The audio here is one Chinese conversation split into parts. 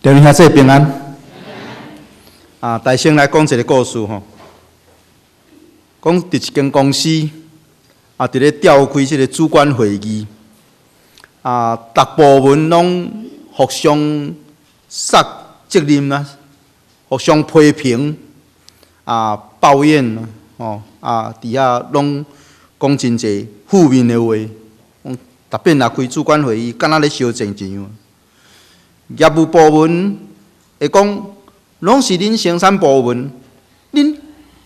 弟兄姊妹平安。大先来讲一个故事吼，讲伫一间公司伫咧召开这个主管会议，各部门拢互相撒责任啦，互相批评抱怨伫遐拢讲真侪负面的话，特别若开主管会议，敢若咧烧钱一样。业务部门会讲，拢是恁生产部门，恁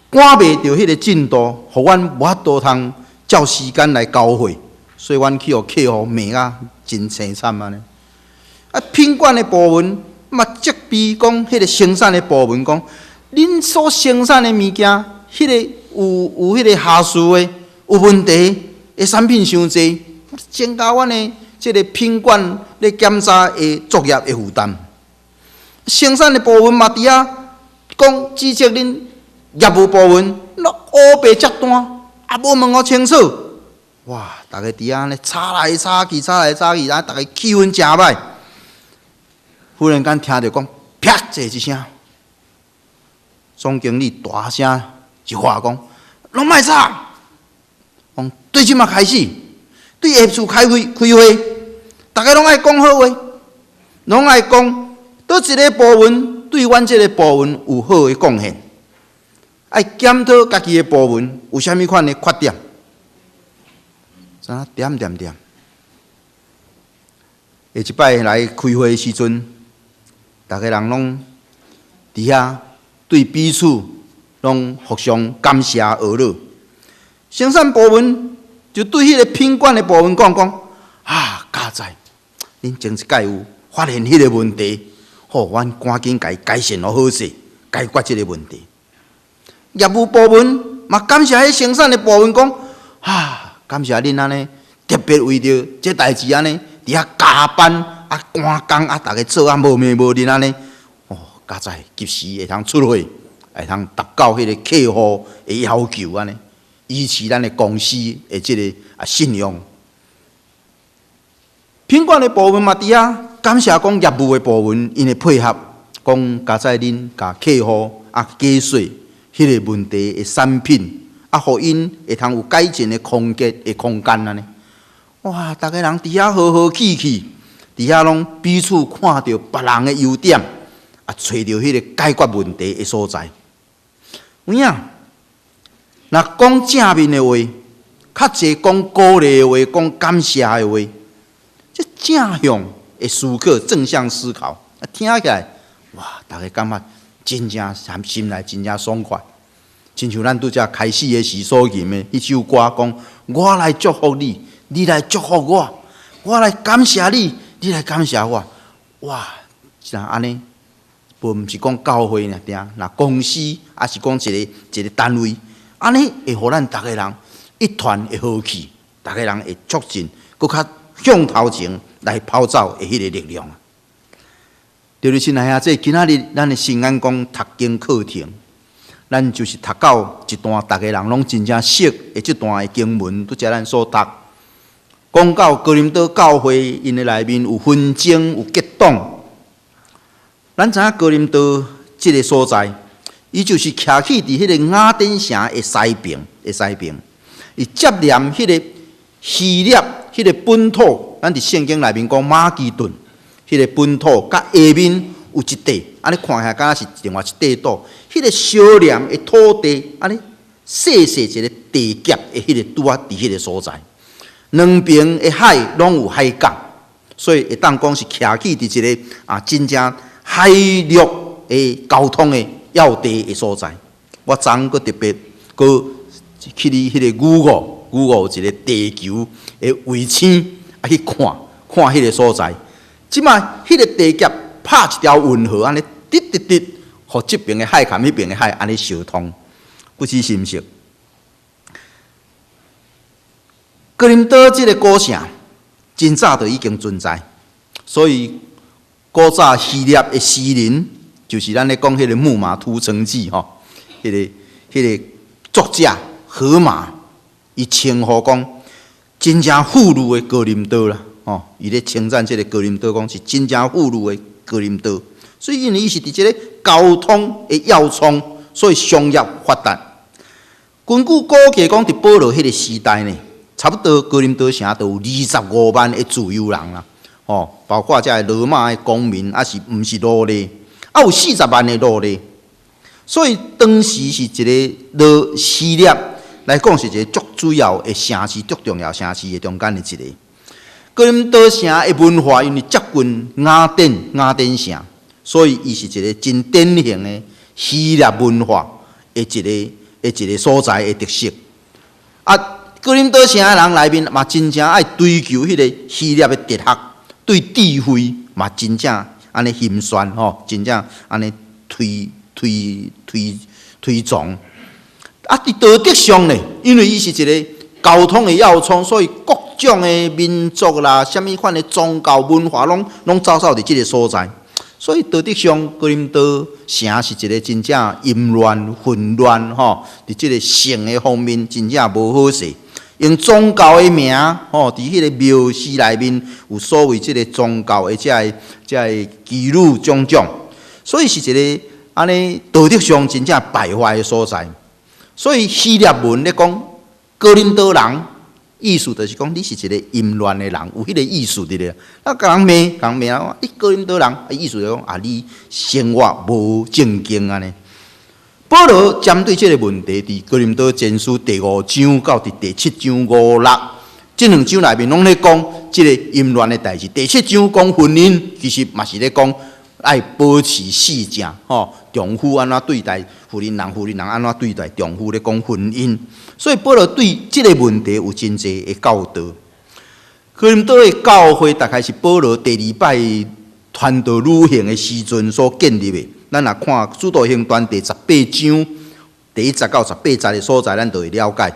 赶袂到迄个进度，互阮无法度通照时间来交货，所以阮去互客户骂真凄惨安尼。品管的部门嘛责备讲，迄个生产的部门讲，恁所生产的物件，迄个有迄个下属的有问题的产品伤济，增加阮的即个品管咧检查的作业的负担。生产的部门嘛，伫遐讲指责恁业务部门，乌白接单，无问我清楚。哇！大家伫遐咧吵来吵去，逐个气氛真歹。忽然间听到讲啪一声，总经理大声一话讲：拢莫吵，讲对即马开始，对下次开会，大家拢爱讲好话，拢爱讲倒一个部门对阮即个部门有好的贡献，爱检讨家己的部门有啥物款的缺点，点。下一摆来开会的时阵，大家人拢伫遐对彼此拢互相感谢学乐。生产部门就对迄个品管的部门讲，佳哉，恁前一届有发现迄个问题，阮赶紧甲伊改善好势，解决即个问题。业务部门嘛感谢迄生产的部门讲，感谢恁安尼，特别为着这代志安尼，伫遐加班赶工大家做无眠无日安尼，佳哉，及时会通出货，会通达到迄个客户的要求安尼，维持咱的公司的即个信用。品管的部门嘛，伫遐感谢讲业务的部门，因的配合，讲佳哉恁甲客户解说迄个问题的产品，互因会通有改进的空间安尼。哇！大家人伫遐和气，伫遐拢彼此看到别人的优点，找到迄个解决问题的所在。有影，若讲正面的话，较侪讲鼓励的话，讲感谢的话。这正向的思考，正向思考，听起来，哇！大家感觉真正心内真正爽快。亲像咱拄则开始的时所吟的迄首歌，讲我来祝福你，你来祝福我，我来感谢你，你来感谢我。哇！像安尼，无毋是讲教会尔定，若公司也是讲一个单位，安尼会互咱逐个人一团的和气，逐个人会促进，搁较向头前来跑走的迄个力量。对了，亲爱兄弟，今仔日咱的新安讲读经课程，咱就是读到一段大家人拢真正熟的这段的经文，拄则咱所读，讲到哥林多教会因的内面有纷争、有激动。咱知影哥林多这个所在，伊就是徛起伫迄个雅典城的西边，伊接连迄个希腊。迄个本土，咱伫圣经内面讲马其顿，迄个本土甲下面有一地，安尼看起来敢若是另外一地岛。迄个小廉的土地，安尼细一个地界的迄个拄伫迄个所在，两边的海拢有海港，所以会当讲是徛起伫一个真正海陆的交通的要地的所在。我昨昏特别去你迄个Google有一个地球的卫星去看迄个所在。即摆迄个地界拍一条运河，安尼滴，互即边的海，含迄边的海安尼相通，不知是毋是？哥林多即个古城真早就已经存在，所以古早希腊的诗人，就是咱咧讲迄个《木马屠城记》吼，迄个作者荷马。伊称呼讲真正富裕的哥林多啦，伊咧称赞这个哥林多讲是真正富裕的哥林多，所以因为伊是伫即个交通的要冲，所以商业发达。根据估计讲，伫保罗迄个时代呢，差不多哥林多城都有25万的自由人啦，包括遮罗马的公民，是毋是奴隶，有40万的奴隶。所以当时是一个希腊来讲是一个足主要的城市，足重要城市的中间的一个。哥林多城的文化因为接近雅典城，所以伊是一个真典型的希腊文化的一个所在的特色。哥林多城的人内面嘛，真正爱追求迄个希腊的哲学，对智慧嘛真正安尼兴宣真正安尼推崇。伫道德上呢，因为伊是一个交通的要冲，所以各种的民族啦，什么款的宗教文化拢走伫即个所在。所以道德上，哥林多城是一个真正淫乱、混乱伫即个性的方面真正无好势。用宗教的名伫迄个庙寺内面有所谓即个宗教的遮个妓女种种，所以是一个安尼道德上真正败坏的所在。所以希腊文咧讲哥林多人，意思就是讲你是一个淫乱的人，有迄个意思伫咧。甲人骂啊，你哥林多人，意思就是讲你生活无正经安尼。保罗针对这个问题，伫哥林多前书第5章到第7章5、6这2章内面，拢咧讲这个淫乱的代志。第7章讲婚姻，其实嘛是咧讲爱保持四正，丈夫安怎对待妇人安怎对待丈夫咧讲婚姻。所以保罗对这个问题有真济的教导。哥林多的教会大概是保罗第2摆传道旅行的时阵所建立的。咱若看《使徒行传》第18章第1节到18节的所在，咱就会了解。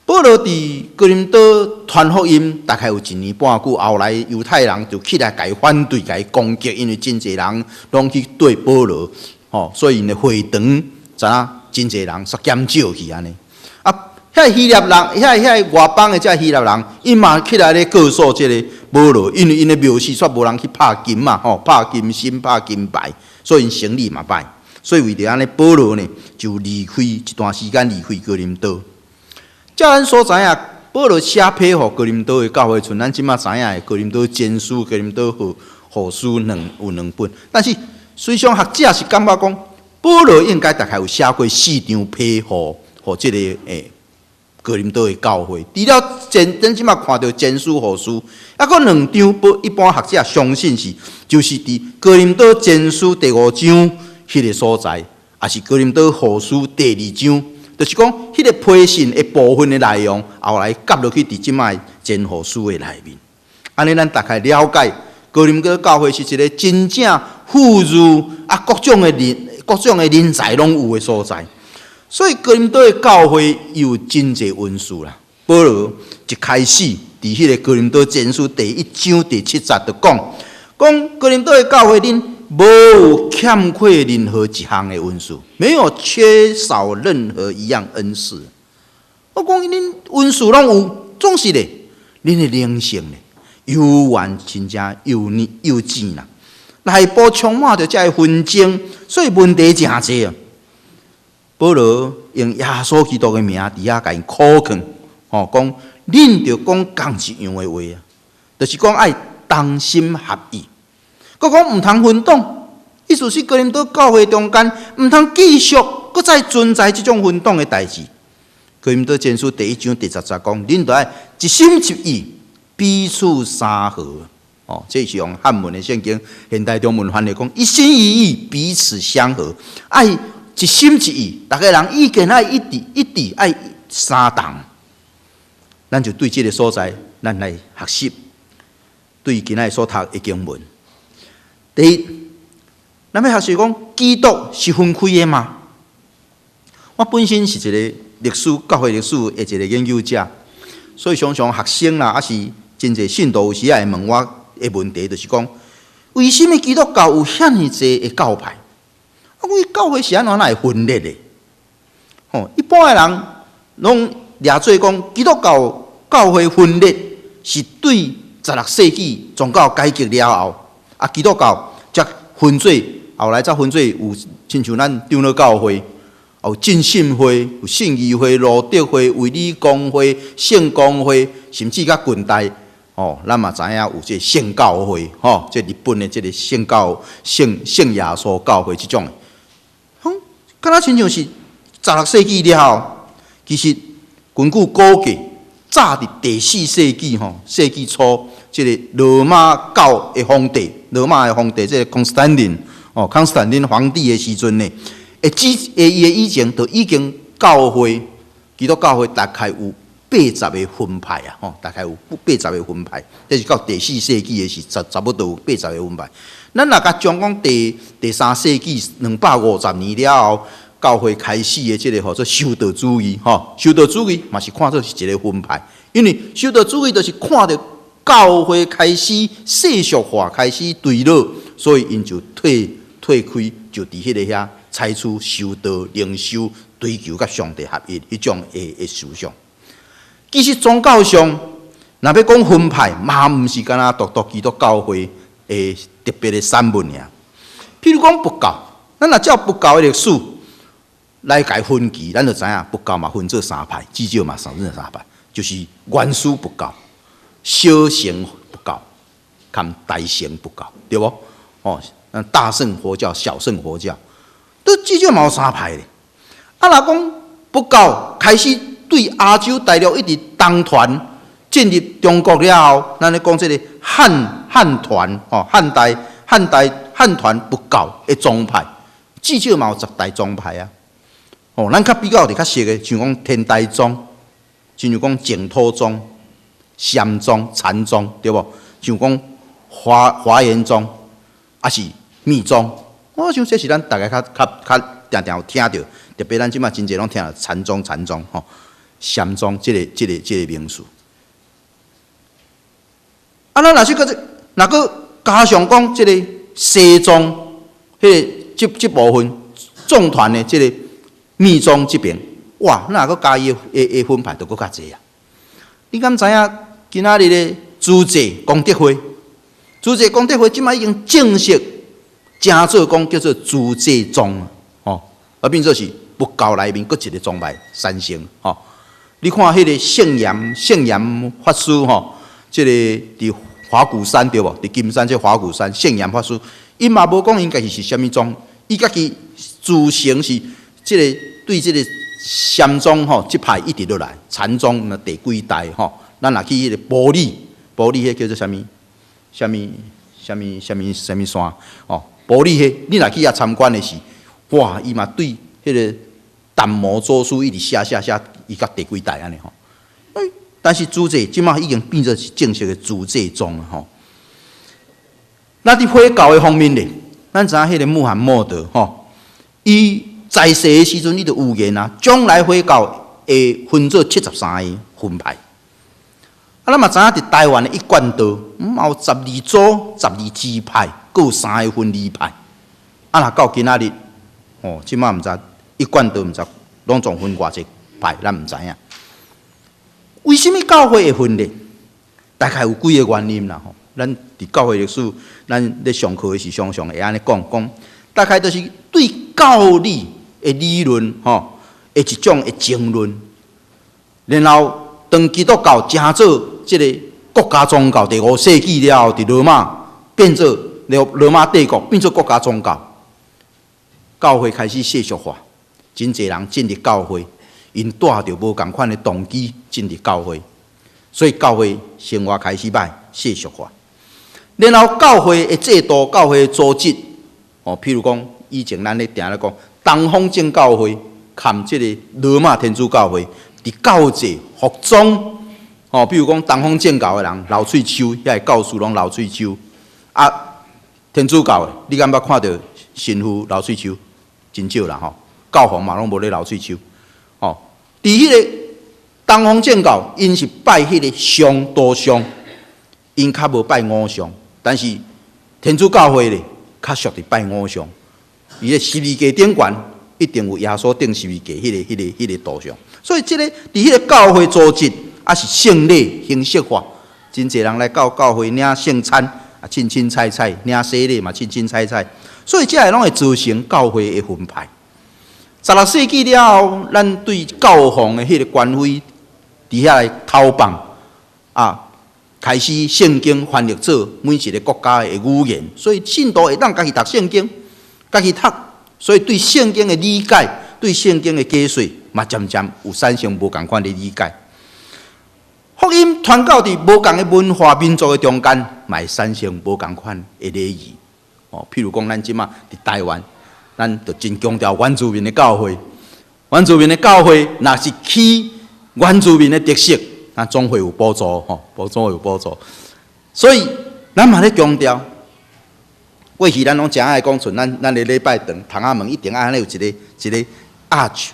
保罗伫哥林多传福音，大概有1年半久，后来犹太人就起来甲伊反对、甲伊攻击，因为真侪人拢去对保罗，所以因的会堂知影真侪人煞减少去安尼。遐希腊人，遐外邦的遮希腊人，因嘛起来咧告诉即个保罗，因为因的庙寺煞无人去拍金嘛，拍金身、拍金牌。所以因生理嘛歹，所以为着安尼，保罗呢就离开一段时间，离开哥林多。照咱所知影，保罗写批互哥林多的教会，像咱即马知影的哥林多前书、哥林多后书有2本。但是随上学者是感觉讲，保罗应该大概有写过4张批互即个哥林多的教会。除了咱即马看到前书、后书，还佫2张，一般学者相信就是伫哥林多前书第5章迄个所在，也是哥林多后书第2章，就是讲迄个批信的部分的内容，后来夹落去伫即摆前后书的内面。安尼咱大概了解哥林多教会是一个真正富裕各种的人才拢有的所在。所以哥林多的教会有真济文书啦。保罗一开始伫迄个哥林多前书第1章第7节就讲哥林多的教会恁无有欠缺任何一项的文书，没有缺少任何一样恩赐。我讲恁文书拢有，总是咧，恁的灵性咧，悠远真正幼稚啦，内部充满着遮个纷争，所以问题真侪啊。保罗用耶稣基督的名伫遐甲因苦劝，讲恁着讲同一样的话啊，就是讲爱同心合意。佮讲毋通混党，意思是哥林多教会中间毋通继续佮再存在即种混党的代志。哥林多前书第1章第10节讲，恁着爱一心一意，彼此相合。这是用汉文的圣经，现代中文翻来讲，一心一意，彼此相合，爱一心一意，大家人意见爱一致，爱相同。咱就对这个所在，咱来学习。对今仔所读的经文，第一，咱要学习讲，基督是分开的吗？我本身是一个教会历史的一个研究者，所以常常学生啦，还是真侪信徒有时会问我的问题，就是讲，为什么基督教有遐尼济的教派？我讲教会是安怎会分裂的？一般的人拢掠做讲，基督教会分裂是对16世纪宗教改革了后，基督教分做后来才分做有，亲像咱长老教会，有浸信会、有信义会、路德会、卫理公会、圣公会，甚至甲近代咱嘛知影有这圣教会，这日本的这个圣耶稣教会这种的，敢若亲像是16世纪了后，其实根据估计，早伫第4世纪世纪初，这个罗马教的皇帝，这个康斯坦丁皇帝的时阵呢，以前就已经基督教会大概有80个分派啊，大概有80个分派，这是到第4世纪的时，差不多有80个分派。咱若甲将讲第3世纪250年了后，教会开始的这个叫做修道主义，修道主义嘛是看作是一个分派，因为修道主义就是看到教会开始世俗化，开始堕落，所以因就退开，就伫迄个遐采取修道、灵修、追求甲上帝合一迄种的思想。其实宗教上，若要讲分派，嘛毋是干那独基督教会的特别的产物尔。譬如讲佛教，咱若照佛教的历史来解分歧，咱就知影佛教嘛分做3派，至少嘛分做3派，就是原始佛教、小乘佛教、含大乘佛教，对无？大乘佛教、小乘佛教，都至少嘛有3派咧。若讲佛教开始对亚洲大陆一直东传进入中国了后，咱咧讲这个汉传汉传佛教的宗派，至少嘛有10大宗派啊。咱较比较较熟的，像讲天台宗，像讲净土宗、禅宗、禅宗，对无？像讲华严宗，还是密宗。我想这是咱大家较定有听到，特别咱即马真侪拢听到禅宗、禅宗这个名词。咱若是若个加上讲这个西宗，这部分众团的这个密宗这边，哇，那个加伊的分派就搁较济啊！你敢知影今仔日的诸济功德会即摆已经正式正做讲叫做诸济宗变做是佛教内面搁一个宗派产生你看迄个圣严法师这个伫华鼓山对无？伫金山这华鼓山圣严法师，伊嘛无讲因家己是啥物宗，伊家己自称是这个对这个禅宗这派一直落来，禅宗那第几代咱若去迄个玻璃迄叫做啥物山玻璃迄，你若去遐参观的是，哇，伊嘛对迄个达摩祖师一直写，伊甲第几代安尼但是诸济即马已经变做是正式的诸济宗了那伫佛教的方面咧，咱知影迄个穆罕默德伊在世的时阵，伊就有言啊，将来佛教会分做73个分派。咱嘛知影伫台湾的一贯道，嘛有12组、12支派，各有3个分离派。若到今仔日，即马毋知一贯道毋知拢总分偌济派，咱毋知影。为什么教会会分裂？大概有几个原因啦。咱伫教会历史，咱咧上课的时常会安尼讲，大概就是对教理的理论的一种的争论，然后当基督教成做这个国家宗教，第5世纪了后，伫罗马变做罗马帝国变做国家宗教，教会开始世俗化，真侪人进入教会。因带着无共款的动机进入教会，所以教会生活开始歹世俗化。然后教会的制度、教会的组织，譬如讲以前咱咧定咧讲东方正教会，含即个罗马天主教会，伫教制、服装，譬如讲东方正教的人流喙手，遐个教士拢流喙手，天主教的，你敢捌看到神父流喙手？真少啦教皇嘛拢无咧流喙手。伫迄个东方正教，因是拜迄个上多上，因较无拜五上。但是天主教会咧，较属伫拜五上。伊个十字架顶悬一定有耶稣顶十字架迄个图像。所以即个伫迄个教会组织，是圣礼形式化，真侪人来到教会领圣餐，清清菜菜，领洗礼嘛清清菜菜，所以这个拢会造成教会的分派。16世纪了后，咱对教皇的迄个官位伫遐来偷放开始圣经翻译做每一个国家的语言，所以信徒会当家己读圣经，家己读，所以对圣经的理解，对圣经的解说嘛渐渐有产生无共款的理解。福音传到伫无共的文化民族的中间，嘛会产生无共款的礼仪。譬如讲咱即马伫台湾，咱就真强调原住民的教会，原住民的教会若是起原住民的特色。那总会有补助，总会有补助，所以咱嘛咧强调。过去咱拢诚爱讲，像咱的礼拜堂窗仔门一定爱安尼有一个arch，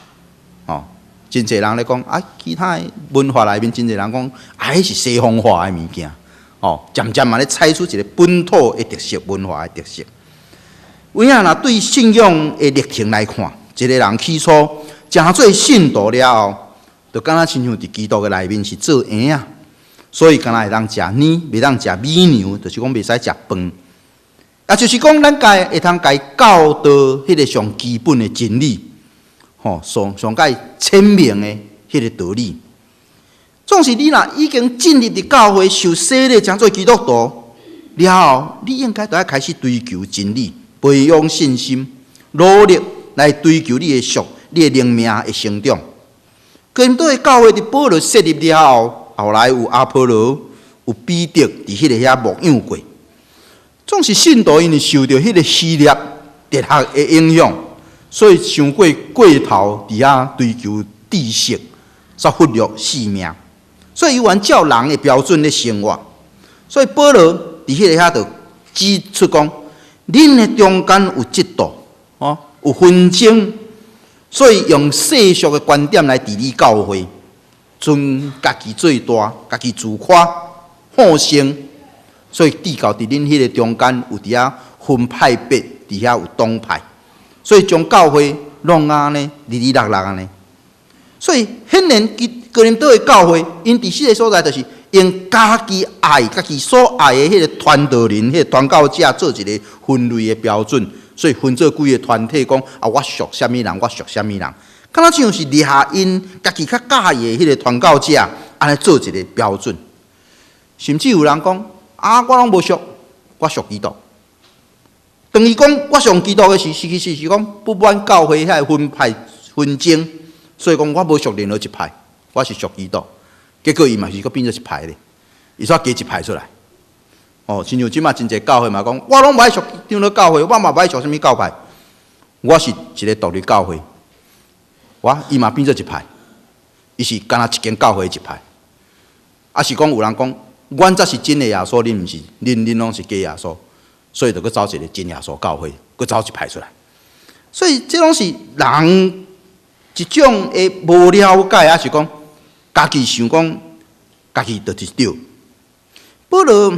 真侪人咧讲其他的文化内面真侪人讲迄是西方化的物件，渐渐嘛咧采取一个本土的特色、文化的特色。有影若对信仰的历程来看，一个人起初诚做信徒了后。就敢若亲像伫基督的内面是做婴仔，所以敢若会当食奶，袂当食米粮，就是讲袂使食饭。就是讲咱家会通家教导迄个上基本的真理，上界鲜明的迄个道理。总是你若已经进入伫教会受洗礼，成做基督徒了后，你应该都要开始追求真理，培养信心，努力来追求你的灵命的成长。哥林多的教会伫保罗设立了后，后来有阿波罗、有彼得伫迄个遐牧养过。总是信徒因为受到迄个希腊哲学的影响，所以想过头伫遐追求知识，煞忽略性命，所以伊按照人的标准咧生活。所以保罗伫迄个遐就指出讲，恁的中间有嫉妒，有纷争。所以用世俗的观点来治理教会，尊家己最大，家己自夸，好胜。所以地教伫恁迄个中间有伫遐分派别，伫遐有党派，所以将教会弄安尼，哩落安尼。所以显然，哥林多的教会，因伫四个所在，就是用家己爱、家己所爱的迄个传道人、迄个传教者做一个分类的标准。所以分做几个团体，讲我属啥物人，我属啥物人，敢若像是立下因家己较介意的迄个传教者，安尼做一个标准。甚至有人讲我拢无属，我属基督。等于讲我属基督的是其实是讲不满教会遐分派纷争，所以讲我无属任何一派，我是属基督。结果伊嘛是佫变做一派咧，伊煞加一派出来。亲像即马真侪教会嘛讲，我拢无爱属长老教会，我嘛无爱属啥物教派，我是一个独立教会。伊嘛变做一派，伊是干那一间教会一派。是讲有人讲，阮才是真的耶稣，恁毋是，恁拢是假耶稣，所以就佫走一个真耶稣教会，佫走一派出来。所以这拢是人一种的无了解，是讲家己想讲，家己就是对。保罗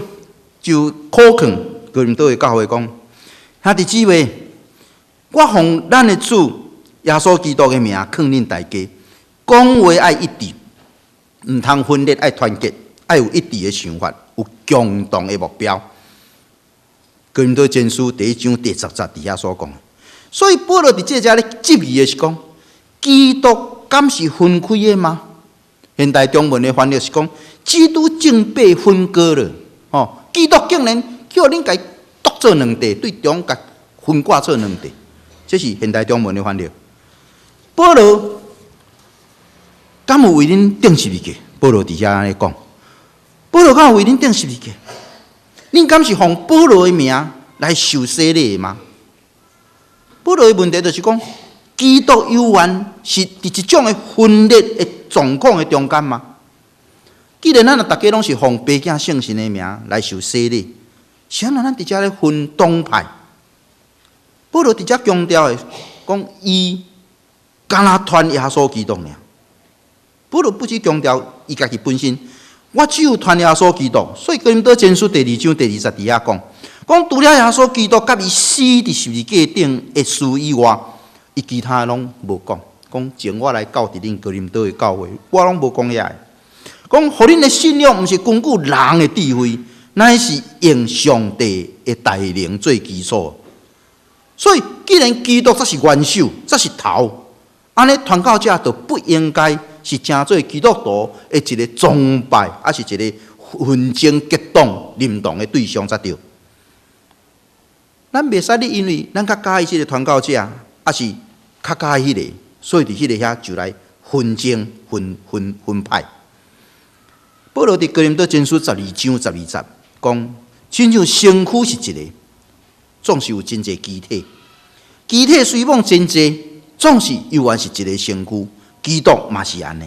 就苦劝哥林多的教会讲：兄弟姊妹，我奉咱的主耶稣基督的名劝恁大家，讲话爱一致，毋通分裂，爱团结，爱有一致的想法，有共同的目标。哥林多前书第1章第10节底下所讲，所以保罗伫这遮咧质疑的是讲，基督敢是分开的吗？现代中文的翻译是讲，基督正被分割了。基督竟然叫恁家独做两地，对中甲分割做两地，这是现代中文的翻译。保罗敢有为恁定十字架？保罗伫遮安尼讲，保罗敢有为恁定十字架？恁敢是奉保罗的名来受洗礼吗？保罗的问题就是讲，基督有缘是伫一种的分裂的状况的中间吗？既然咱大家拢是奉爸囝圣神的名来受洗礼，啥人咱伫遮咧分党派？保罗伫遮强调的讲，伊敢若传耶稣基督尔。保罗不只强调伊家己本身，我只有传耶稣基督。所以哥林多前书第2章第20底下讲，除了耶稣基督甲伊死伫十字架顶的事以外，伊其他拢无讲。讲前我来教伫恁哥林多的教会，我拢无讲遐个。讲，互恁的信仰毋是根据人的智慧，乃是用上帝的大能做基础。所以，既然基督才是元首，才是头，安尼传教者就不应该是成做基督徒的一个崇拜，还是一个纷争激动、淫动的对象才对。咱袂使你因为咱较介意这个传教者，还是较介意迄个，所以伫迄个遐就来纷争、分派。保罗伫哥林多前书12章12节讲，亲像身躯是一个，总是有真侪机体，机体虽往真侪，总是犹原是一个身躯。基督嘛是安尼。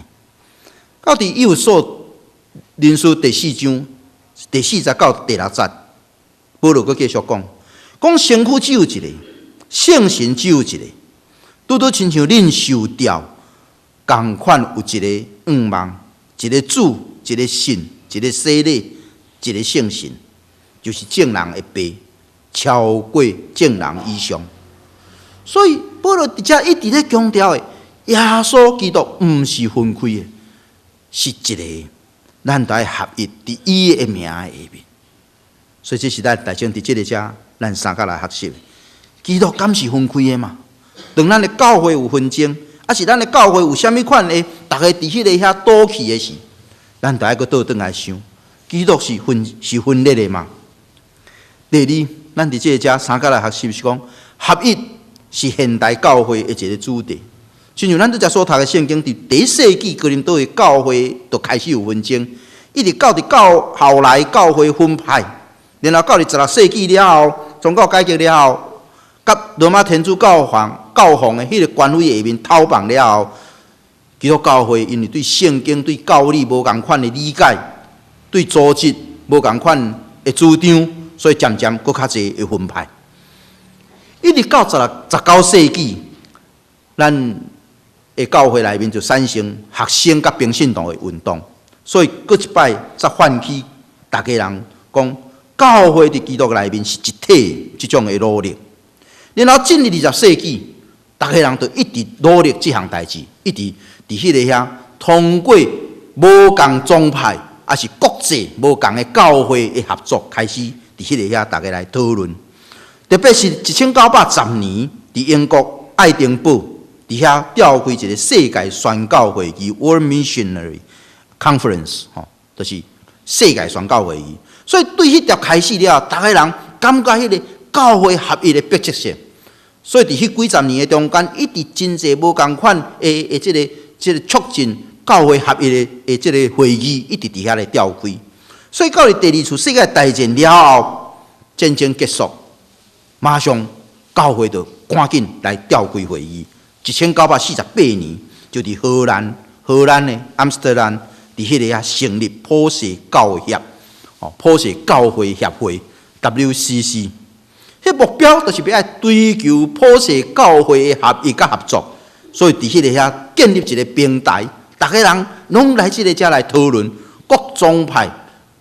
到伫以弗所人书第4章第40到第6节，保罗佫继续讲身躯只有一个，圣神只有一个，拄拄亲像恁受掉同款有一个愿望，一个主，一个神，一个洗礼，一个圣神，就是正人的爸，超过正人以上。所以保罗伫遮一直咧强调的，耶稣基督毋是分开的，是一个，咱都要合一伫伊的名下面。所以这是咱大众伫这个遮，咱三甲来学习。基督敢是分开的嘛？当咱的教会有纷争，还是咱的教会有啥物款的，大家伫迄个遐赌气的时，咱就要搁倒转来想，基督是分裂的嘛？第二，咱伫这个遮三甲来学习是讲，合一是现代教会的一个主题。亲像咱拄则所读的圣经，伫第1世纪哥林多的教会就开始有纷争，一直到后来教会分派，然后到16世纪了后，宗教改革了后，甲罗马天主教皇的迄个官位下面讨棒了后，基督教会因为对圣经、对教理无共款的理解，对组织无共款的主张，所以渐渐佫较侪的分派。一直到19世纪，咱的教会内面就产生学生甲平信徒的运动，所以佫一摆才唤起大家人讲，教会伫基督内面是一体即种的努力。然后进入20世纪，大家人就一直努力这项代志，一直伫迄个遐通过无共宗派，还是国际无共的教会的合作，开始伫迄个遐大家来讨论。特别是1910年，伫英国爱丁堡伫遐召开一个世界宣教会议 （World Missionary Conference），就是世界宣教会议。所以对迄条开始了，大家人感觉迄个教会合一的迫切性。所以伫迄几十年的中间，一直真侪无共款的即个促进教会合一的即个会议，一直伫遐来召开。所以到了第2次世界大战了后，战争结束，马上教会就赶紧来召开会议。1948年，就伫荷兰的阿姆斯特丹，伫迄个遐成立普世教协，普世教会协会 WCC。迄目标就是要追求普世教会的合一甲合作，所以伫迄个遐建立一个平台，大家人拢来这个遮来讨论，各宗派、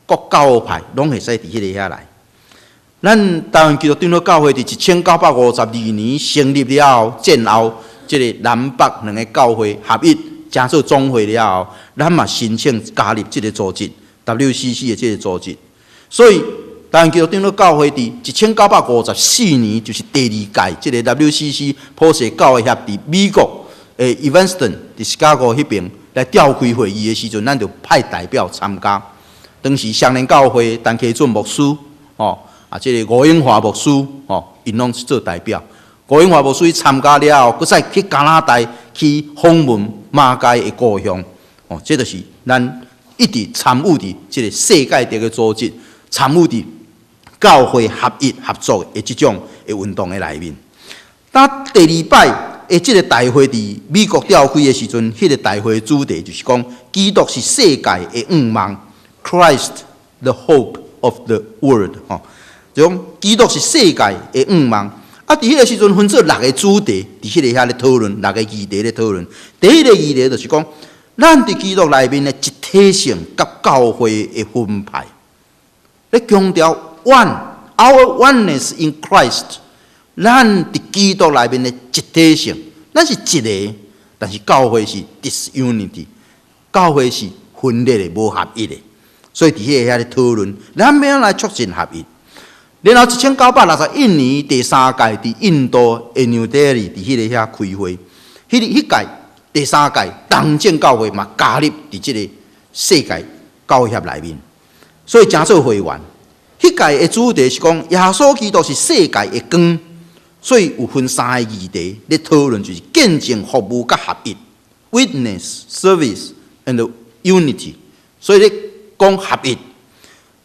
各教派拢会使伫迄个遐来。咱台湾基督长老教会伫1952年成立了后，战后即个南北两个教会合一，成做总会了后，咱嘛申请加入即个组织 WCC 的即个组织，所以。台湾基督长老教会伫1954年，就是第2届即个 WCC 普世教会协伫美国诶 Evanston 伫 Chicago 迄边来召开会议的时阵，咱就派代表参加。当时双连教会陈启准牧师，即个吴永华牧师，因拢是做代表。吴永华牧师参加了后，佫再去加拿大去访问马街的故乡，这就是咱一直参与伫即个世界的组织，参与伫教会合一合作的这种的运动的内面。当第2摆的这个大会伫美国召开的时阵，迄个大会的主题就是讲，基督是世界的愿望 ，Christ the hope of the world。就讲基督是世界的愿望。啊，伫迄个时阵分做6个主题，伫迄个遐咧讨论，6个议题咧讨论。第一个议题就是讲，咱伫基督内面的一体性甲教会的分派，咧强调。Our oneness in Christ， 咱伫基督内面的一体性，咱是一个，但是教会是 disunity， 教会是分裂的、无合一的。所以伫迄个遐咧讨论，咱要来促进合一。然后1961年第3届伫印度的 New Delhi 伫迄个遐开会，迄届第3届东正教会嘛加入伫即个世界教会协内面，所以诚做会员。迄届的主题是讲耶稣基督是世界的光，所以有分3个议题咧讨论，就是见证、服务甲合一 （Witness, Service and Unity）。所以咧讲合一。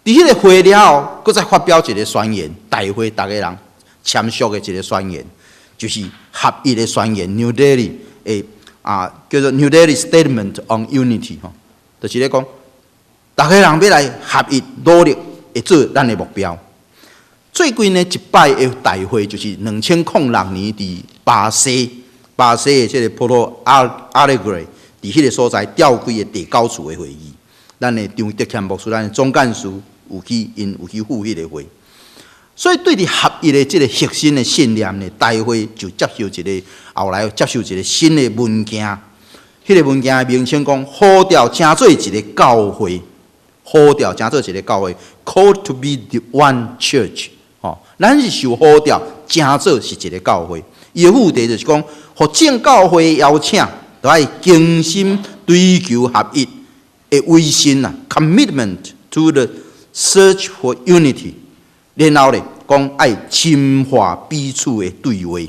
伫迄个会了后，搁再发表一个宣言，大会逐个人签署的一个宣言，就是合一的宣言 （New Delhi） 叫做 New Delhi Statement on Unity 吼，就是咧讲，逐个人要来合一努力，会做咱的目标。最近呢一摆的大会就是2006年伫巴西的这个 Porto Alegre 伫迄个所在召开的第9次的会议，咱的张德谦牧师，咱的总干事。有去赴迄个会，所以对伫合一的即个核心的信念呢，大会就接受一个后来接受一个新的文件，迄个文件的名称讲呼召成做一个教会，呼召成做一个教会 ，Called to be the one church。哦，咱是受呼召成做是一个教会，伊的目的就是讲，互正教会邀请，都爱精心追求合一的威信啊 ，commitment to the Search for unity， 然后咧讲爱深化彼此的对话，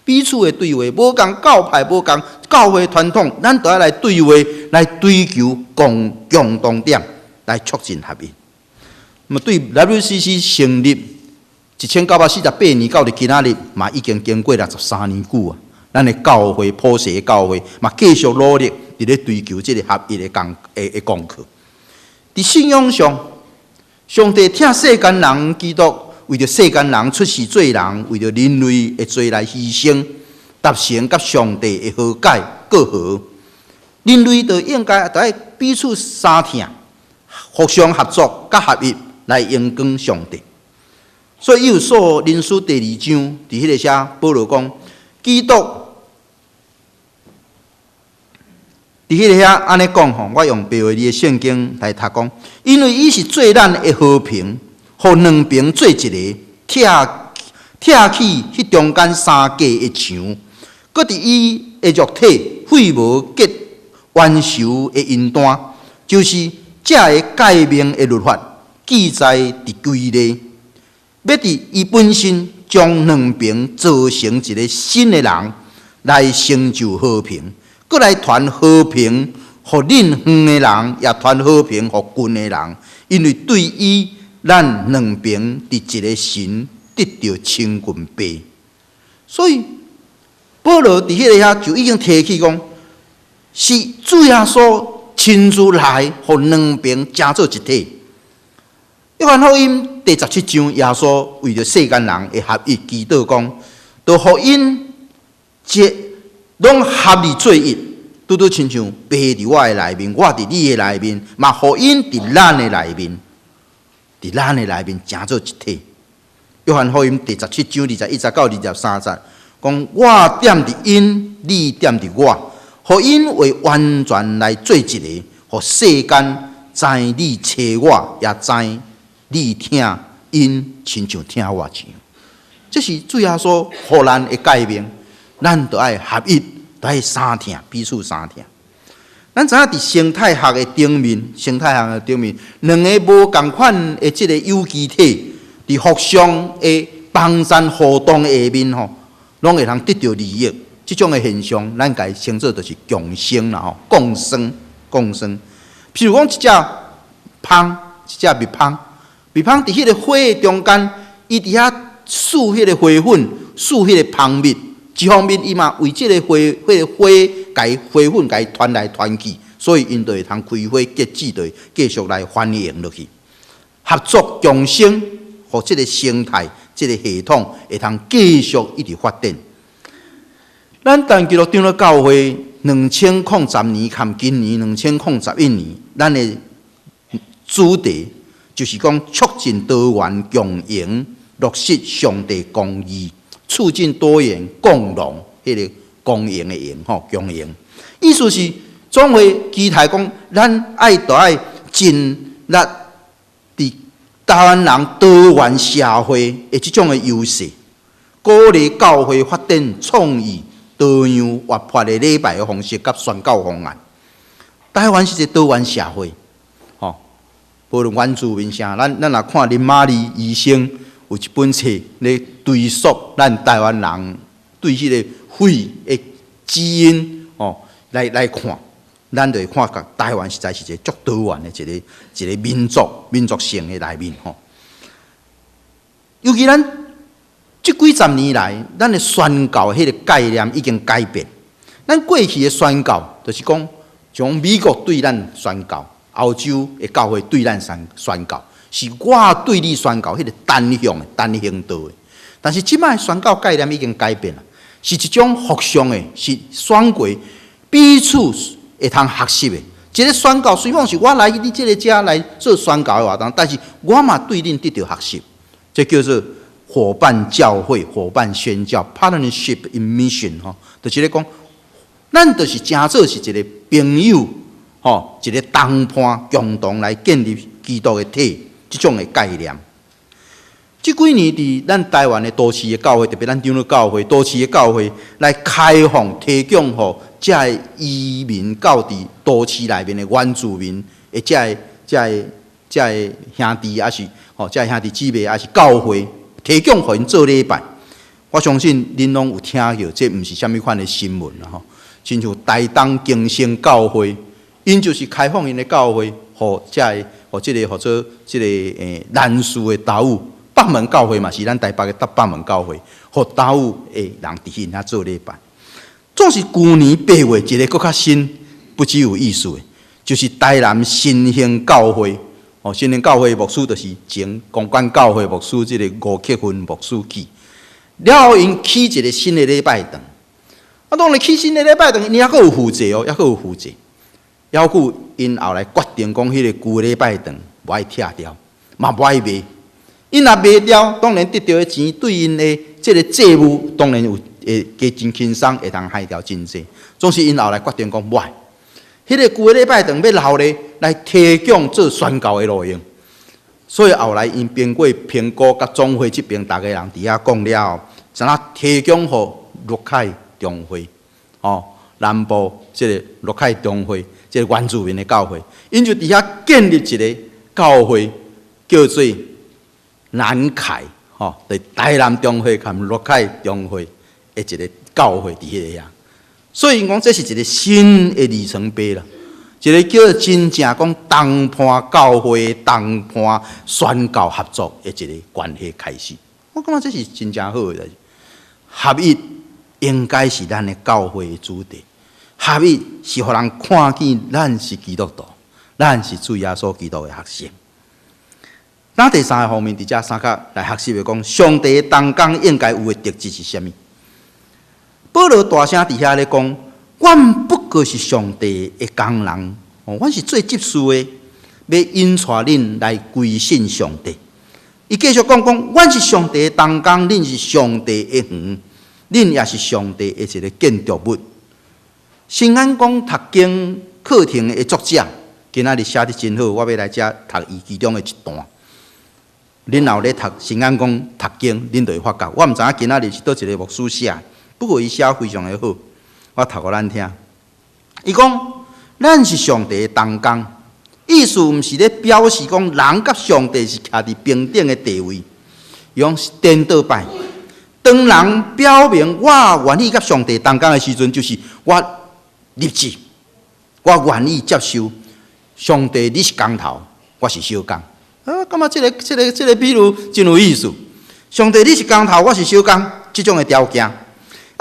彼此的对话，无共教派，无共教会传统，咱都要来对话，来追求共同点，来促进合一。那么对 WCC 成立1948年到今仔日，嘛已经经过63年久啊。咱的教会普世的教会，嘛继续努力伫咧追求这个合一的功课。伫信仰上。上帝疼世间人，基督为着世间人出世做人，为着人类的罪来牺牲，达成甲上帝的和解过和。人类就应该在彼此相疼，互相合作甲合一来荣光上帝。所以以所人书第2章伫迄个写保罗讲，基督。伫迄个遐安尼讲吼，我用白话字的圣经来读讲，因为伊是做咱的和平，互两边做一个，拆起迄中间三界的墙，搁伫伊的肉体废无结冤仇的因端，就是这个诫命的律法记载伫规例，要伫伊本身将两边造成一个新的人，来成就和平。搁来传和平，互恁远的人，也传和平，互近的人。因为对伊，咱两边伫一个神得到千钧倍。所以保罗伫迄个遐就已经提起讲，是主耶稣亲自来，互两边成做一体。约翰福音第17章，耶稣为着世间人的合一祈祷讲，就互因拢合而做一，拄拄亲像爸伫我的内面，我伫你的内面，嘛互因伫咱的内面，伫咱的内面成做一体。约翰福音第17章21到23节，讲我点伫因，你点伫我，互因为完全来做一个，互世间知你找我，也知你听因，亲像听我一样。这是主耶稣互咱的诫命。咱都爱合一，都爱相疼，彼此相疼。咱知影伫生态学的顶面，两个无共款的即个有机体，伫互相的帮衬互动的下面吼，拢会通得到利益。即种的现象，咱家称作就是共生啦吼，共生。譬如讲一只蜂，一只蜜蜂伫迄个花的中间，伊伫遐输迄个花粉，输迄个蜂蜜。一方面，伊嘛为即个花，甲伊花粉甲伊传来传去，所以因就会通开花结籽，就会继续来繁衍落去。合作共生，互即个生态、即个系统会通继续一直发展。咱但基督长老教会2010年含今年2011年，咱的主题就是讲促进多元共赢，落实上帝公义。促进多元共荣，迄个共赢的赢吼，共赢。意思是总会期待讲，咱爱尽力台湾人多元社会的这种的优势，鼓励教会发展创意、多样活泼的礼拜的方式甲宣教方案。台湾是一个多元社会，无论原住民啥，咱若看林玛丽医生有一本册咧追溯咱台湾人对迄个肺的基因来看，咱就会看到台湾实在是一个足多元的一个民族性的内面尤其咱这几十年来，咱的宣教迄个概念已经改变。咱过去的宣教就是讲，从美国对咱宣教，欧洲的教会对咱宣教，是我对你宣教迄个单向的、单行道的。但是即摆宣教概念已经改变了，是一种互相的，是选过彼此会通学习的。一个宣教虽然是我来你这个家来做宣教的活动，但是我嘛对恁得到学习，这叫做伙伴教会、伙伴宣教 （partnership in mission） 就是咧讲，咱就是真做是一个朋友，一个同伴共同来建立基督的体，这种的概念。这几年伫咱台湾的都市的教会，特别咱长老教会、都市的教会来开放提供予这个移民到伫都市内面的原住民的这个兄弟，还是这个兄弟姊妹，还是教会提供予因做礼拜。我相信恁拢有听过，这毋是啥物款的新闻啦亲像台东经生教会，因就是开放因的教会，予这个南树的道友。北门教会嘛，是咱台北的北门教会，互道友诶人伫迄遐做礼拜。总是旧年8月一个搁较新，不只有意思的，就是台南新兴教会。新兴教会牧师就是前公馆教会牧师，这个吴克芬牧师去，了后因起一个新的礼拜堂。当然起新的礼拜堂，因还佫有负责抑佫有负责。还佫因后来决定讲，迄个旧的礼拜堂无爱拆掉，嘛无爱卖。因若卖掉，当然得到的钱对因的这个债务，当然有加真轻松，会通害掉真济。总是因后来决定讲，袂，迄个旧的礼拜堂要留咧来提供做宣教的路用。所以后来因经过评估甲总会这边，大家人伫遐讲了后，怎啊提供予陆凯中会，南部这个陆凯中会，这个原住民的教会，因就伫遐建立一个教会，叫做南凯，在台南中会和陆凯中会的一个教会伫迄个遐，所以讲这是一个新的里程碑啦，一个叫真正讲同伴教会、同伴宣教合作的一个关系开始。我感觉这是真正好的，合一应该是咱的教会的主题，合一是互人看见咱是基督徒，咱是主耶稣基督的学生。那第三个方面，伫遮三角来学习的讲，上帝同工应该有的特质是啥物？保罗大声伫遐咧讲，阮不过是上帝的工人，阮是做执事的，要引带恁来归信上帝。伊继续讲，阮是上帝的同工，恁是上帝的园，恁也是上帝的一个建筑物。新安讲读经课程的作者，今仔日写得真好，我要来遮读伊其中的一段。恁后咧读新安讲读经，恁就会发觉，我毋知影今仔日是倒一个牧师写，不过伊写非常的好，我读互咱听。伊讲，咱是上帝的同工，意思毋是咧表示讲人甲上帝是徛伫平等的地位，用颠倒摆。当人表明我愿意甲上帝同工的时阵，就是我立志，我愿意接受上帝，你是工头，我是小工。感觉这个比喻真有意思。上帝，你是工头，我是小工，这种的条件，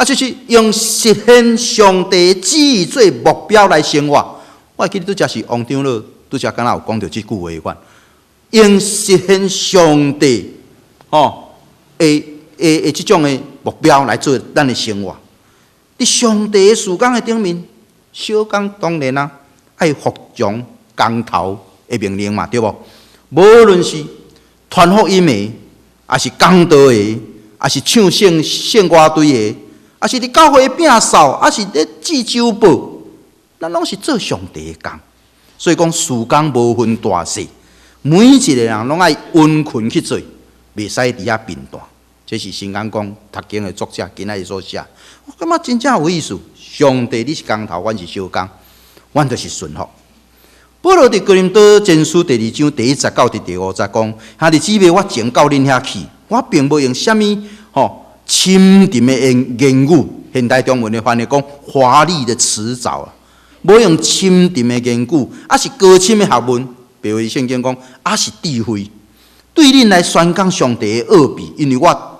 就是用实现上帝旨意做目标来生活。我会记得拄则是王长老拄则敢若有讲到这句话款，用实现上帝这种的目标来做咱的生活。伫上帝的事工的顶面，小工当然爱服从工头的命令嘛，对无？无论是传福音的，还是讲道的，还是唱圣歌队的，还是伫教会摒扫，还是咧记周报，咱拢是做上帝的工。所以讲，事工无分大细，每一个人拢爱温困去做，袂使伫遐贫惰。这是新眼光读经的作者今仔日所写，我感觉真正有意思。上帝你是工头，阮是小工，阮就是顺服。保罗伫哥林多前书第2章第1节到第5节讲，兄弟姊妹，我前到恁遐去，我并无用什么深沉的言语，现代中文的翻译讲华丽的辞藻啊，无用深沉的言语，啊是高深的学问，比如圣经讲，啊是智慧，对恁来宣讲上帝的奥秘，因为我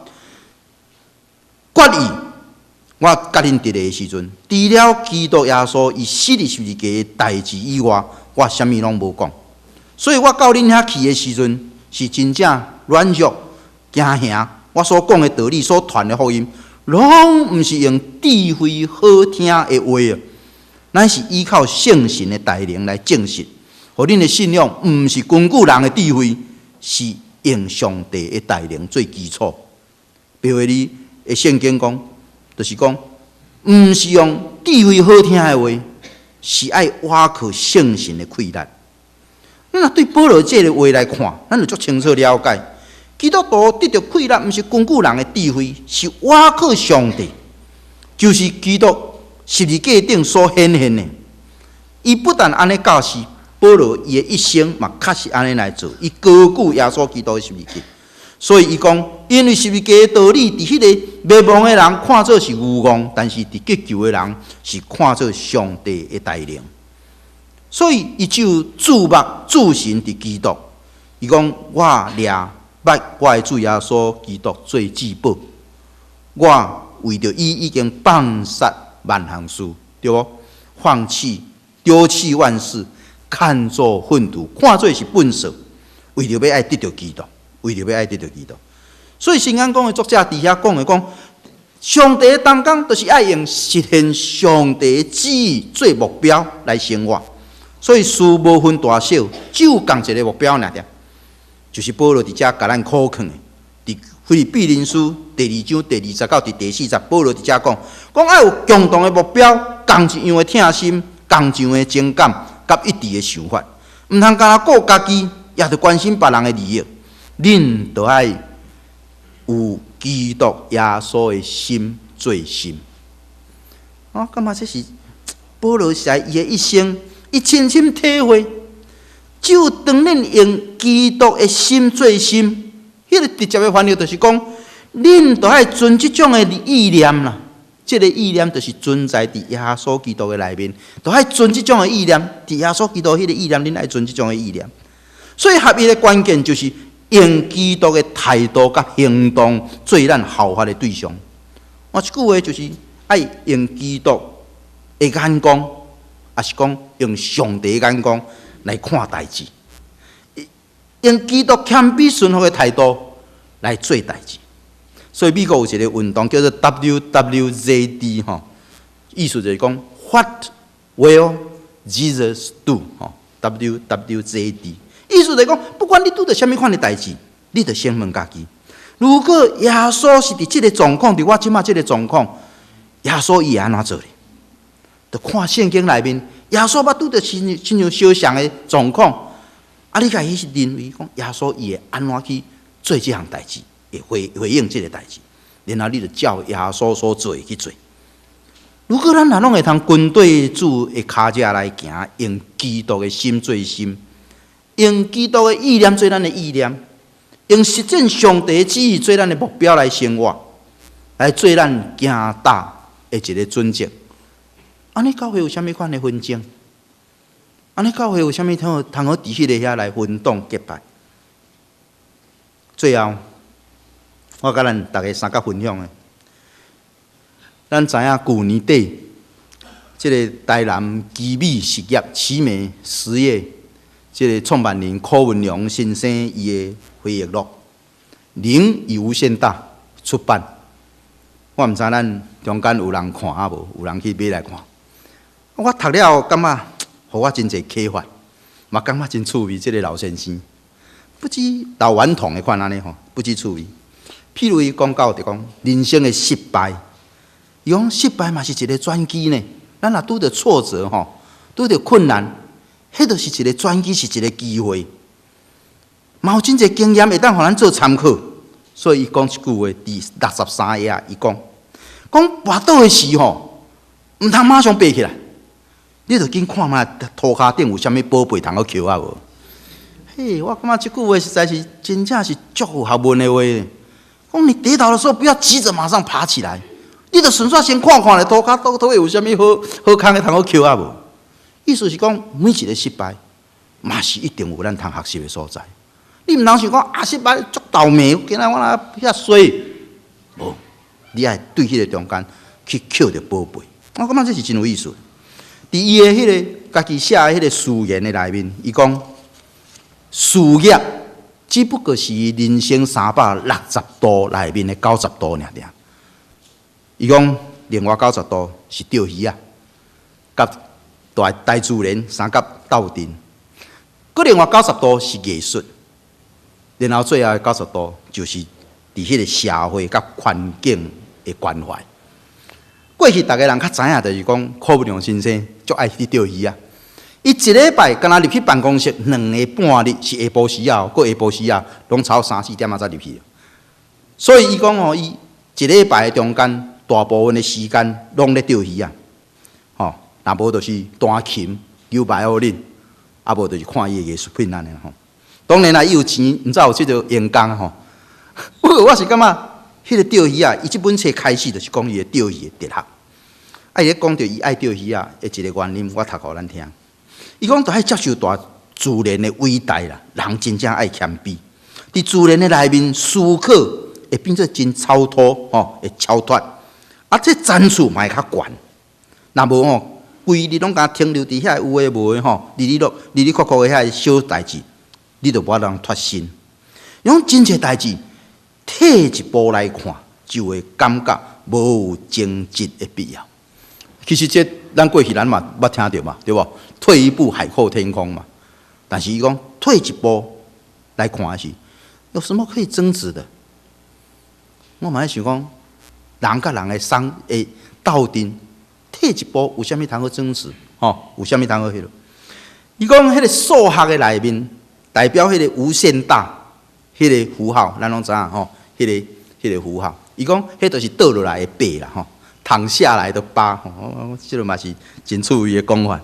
决意，我甲恁伫个时阵，除了基督耶稣伊死伫十字架的代志以外，我啥物拢无讲。所以我到恁遐去的时阵，是真正软弱、惊吓。我所讲的道理、所传的福音，拢毋是用智慧好听的话啊，咱是依靠圣神的带领来证实，互恁的信仰毋是根据人的智慧，是用上帝的带领做基础。比如你的圣经讲，就是讲，毋是用智慧好听的话，是爱挖靠圣神的气力。咱若对保罗这个话来看，咱就足清楚了解。基督徒得到气力，毋是根据人的智慧，是挖靠上帝，就是基督十字架顶所显现的。伊不但安尼教示，保罗伊的一生嘛，确实安尼来做。伊高举耶稣基督的十字架，所以伊讲，因为十字架的道理，伫迄个灭亡的人看做是愚妄，但是伫得救的人是看做上帝的带领。所以伊只有注目注神伫基督。伊讲，我掠捌我的主耶稣基督做至宝，我为着伊已经放杀万项事，对无？放弃、丢弃万事，看作粪土，看做是粪扫，为着要爱得到基督，为着要爱得到基督。所以新眼光的作者伫遐讲的讲，上帝的同工就是爱用实现上帝的旨意做目标来生活。所以事无分大小，只有共一个目标尔，就是保罗伫遮甲咱考劝的。伫腓立比人书第2章第20到第4节，保罗伫遮讲，爱有共同的目标，共一样的疼心，共一样的情感，甲一致的想法，毋通干顾家己，也着关心别人的利益。恁着爱有基督耶稣的心做心。感觉这是保罗在伊的一生。伊深深体会，只有当恁用基督的心做心，迄个直接的翻译就是讲，恁着爱存即种的意念啦。即个意念就是存在伫耶稣基督的内面，着爱存即种的意念，伫耶稣基督迄个意念，恁爱存即种的意念。所以合一的关键就是用基督的态度甲行动做咱效法的对象。一句话就是爱用基督的眼光。也是讲用上帝的眼光来看代志，用基督谦卑顺服的态度来做代志。所以美国有一个运动叫做 WWJD 意思就是讲 What will Jesus do WWJD 意思就是讲，不管你拄着什么款的代志，你着先问家己：如果耶稣是伫这个状况，伫我即马这个状况，耶稣伊会安怎做呢？就看圣经内面，耶稣捌拄着亲像相像的状况，你家己是认为讲耶稣伊会安怎去做这项代志，会回应这个代志，然后你就照耶稣所做的去做。如果咱拢会通跟对主的脚脚来行，用基督的心做心，用基督的意念做咱的意念，用实践上帝的旨意做咱的目标来生活，来做咱行大的一个准则。安尼教会有啥物款的纷争？安尼教会有啥物通好伫迄个遐来分党结派？最后，我甲咱大家三角分享的，咱知影旧年底，即个台南奇美实业奇美实业，即个创办人柯文良先生伊的回忆录《人已无限大》出版。我毋知咱中间有人看啊无？有人去买来看。我读了后，感觉互我真侪启发，嘛感觉真趣味。这个老先生不知老顽童的款安尼吼，不知趣味。譬如伊讲到就讲人生的失败，伊讲失败嘛是一个转机呢。咱若拄着挫折吼，拄着困难，迄就是一个转机，是一个机会。嘛有真侪经验会当互咱做参考。所以伊讲一句话，第63页啊，伊讲跋倒的时吼，毋通马上爬起来，你着紧看觅涂骹顶有啥物宝贝通好捡啊无？嘿，我感觉这句话实在是真正是足有学问的话。讲你跌倒的时候，不要急着马上爬起来，你着顺续先看看咧，涂骹倒底有啥物好空的通好捡啊无？意思是讲，每一个失败，嘛是一定有咱通学习的所在。你毋通想讲失败足倒霉，今仔我遐衰，无，你爱对迄个中间去捡着宝贝。我感觉这是真有意思。伫伊的迄个家己写的迄个序言的内面，伊讲事业只不过是人生360度内面的90度尔。伊讲另外90度是钓鱼啊，甲大自然三甲斗阵，佮另外90度是艺术，然后最后的90度就是伫迄个社会甲环境的关怀。过去大家人较知影，就是讲柯文良先生足爱去钓鱼啊。伊一礼拜敢若入去办公室2个半日，是下晡时啊，佮下晡时啊，拢超3、4点才入去。所以伊讲吼，伊一礼拜中间大部分的时间拢咧钓鱼啊。吼，若无就是弹琴、游白奥林，啊无就是看伊的艺术品安尼吼。当然啦，伊有钱，毋知有即个员工吼。不过我是感觉，迄个钓鱼啊，伊即本册开始就是讲伊的钓鱼的哲学。啊，伊咧讲着伊爱钓鱼啊的一个原因，我读互咱听。伊讲，着爱接受大自然的伟大啦，人真正爱谦卑。伫自然的内面思考，会变做真超脱吼，会超脱。啊，这层次嘛会较悬。若无吼，规日拢敢停留伫遐有诶无诶吼，哩哩扣扣诶遐小代志，你着无法通脱身。用真侪代志退一步来看，就会感觉无有争执的必要。其实这咱过去咱嘛捌听到嘛，对无？退一步海阔天空嘛。但是伊讲退一步来看的是，有什么可以争执的？我嘛在想讲，人甲人的斗阵，退一步有啥物通好争执？吼，有啥物通好迄落？伊讲迄个数学的内面，代表迄个无限大，迄个符号，咱拢知影吼，迄个符号。伊讲迄就是倒落来的8啦，吼。躺下来的8，这个嘛是真趣味的讲法。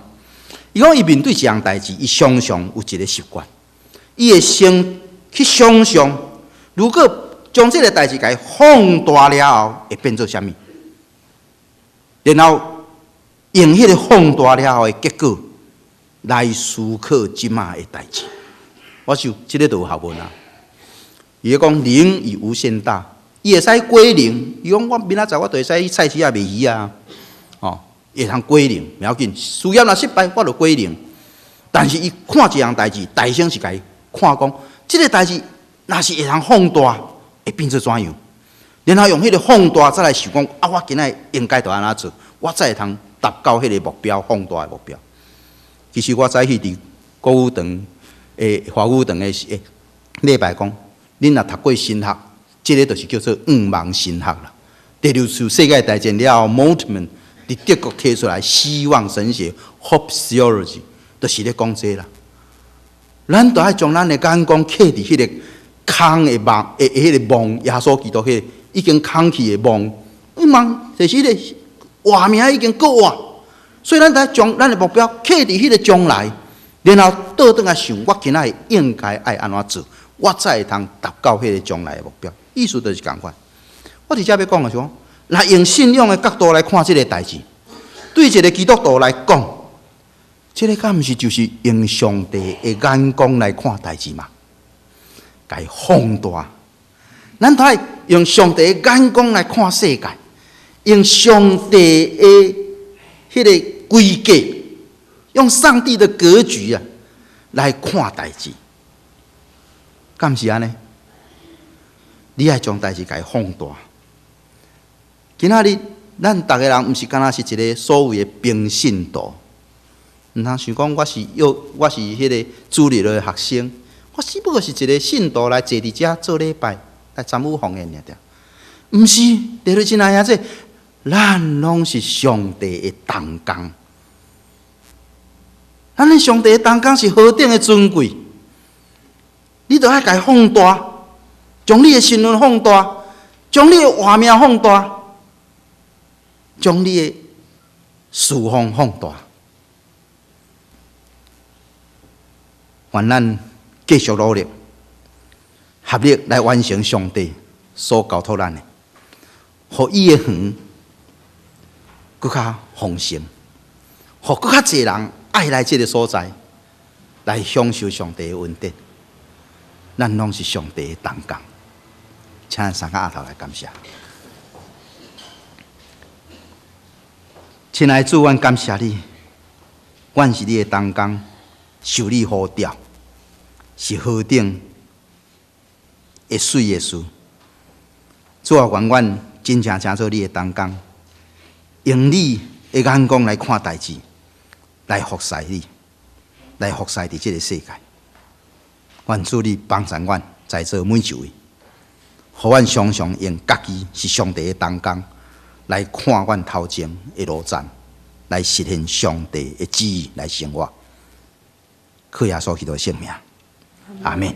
伊讲伊面对一样代志，伊常常有一个习惯，伊会先去想象，如果将这个代志给放大了后，会变做啥物？然后用迄个放大了后的结果来思考即马的代志。我想这个就有学问啊。伊咧讲零与无限大。伊会使归零，伊讲我明仔载我就会使去菜市仔卖鱼啊，哦，会通归零，袂要紧。事业若失败，我就归零。但是伊看一样代志，大声是甲伊看讲，即个代志若是会通放大，会变做怎样？然后用迄个放大再来想讲，啊，我今仔应该就安怎做，我才会通达到迄个目标，放大的目标。其实我早起伫国语堂华语堂的礼拜讲，恁若读过神学。这个就是叫做五芒神学啦。第6次世界大战了后 ，Moltmann 伫德国提出来希望神学 （Hope Theology），就是咧讲这啦。咱都爱将咱的眼光刻伫迄个空的梦，迄个梦，耶稣基督迄个已经空去的梦，梦就是迄个画面已经够活，所以咱得将咱的目标刻伫迄个将来，然后倒转来想，我今仔应该爱安怎做，我才会通达到迄个将来的目标。意思就是共款。我伫遮要讲的是讲，若用信仰的角度来看这个代志，对一个基督徒来讲，这个敢毋是就是用上帝的眼光来看代志嘛？甲伊放大，咱都爱用上帝的眼光来看世界，用上帝的迄个规格，用上帝的格局啊来看代志，敢毋是安尼？你爱将代志甲伊放大。今仔日咱逐个人毋是敢若是一个所谓的平信徒，毋通想讲我是迄个主日的学生，我只不过是一个信徒来坐伫遮做礼拜，来参与奉献尔的。毋是，弟兄姊妹啊，咱拢是上帝的同工，咱的上帝的同工是何等的尊贵。你就爱家放大，将你的身份放大，将你的画面放大，将你的事奉放大。愿咱继续努力，合力来完成上帝所交托咱的，互伊的园更较丰盛，互更较侪人爱来这个所在，来享受上帝的恩典。咱拢是上帝的同工，请咱三个额头来感谢。亲爱的主，阮感谢你，阮是你的同工，受你呼召，是何等会水的事。主啊，愿阮真正做你的同工，用你的眼光来看代志，来服侍你，来服侍伫这个世界。愿主你帮助阮在座每一位，互阮常常用家己是上帝的同工来看阮头前的路站，来实现上帝的旨意来生活。靠耶稣基督的圣名，阿门。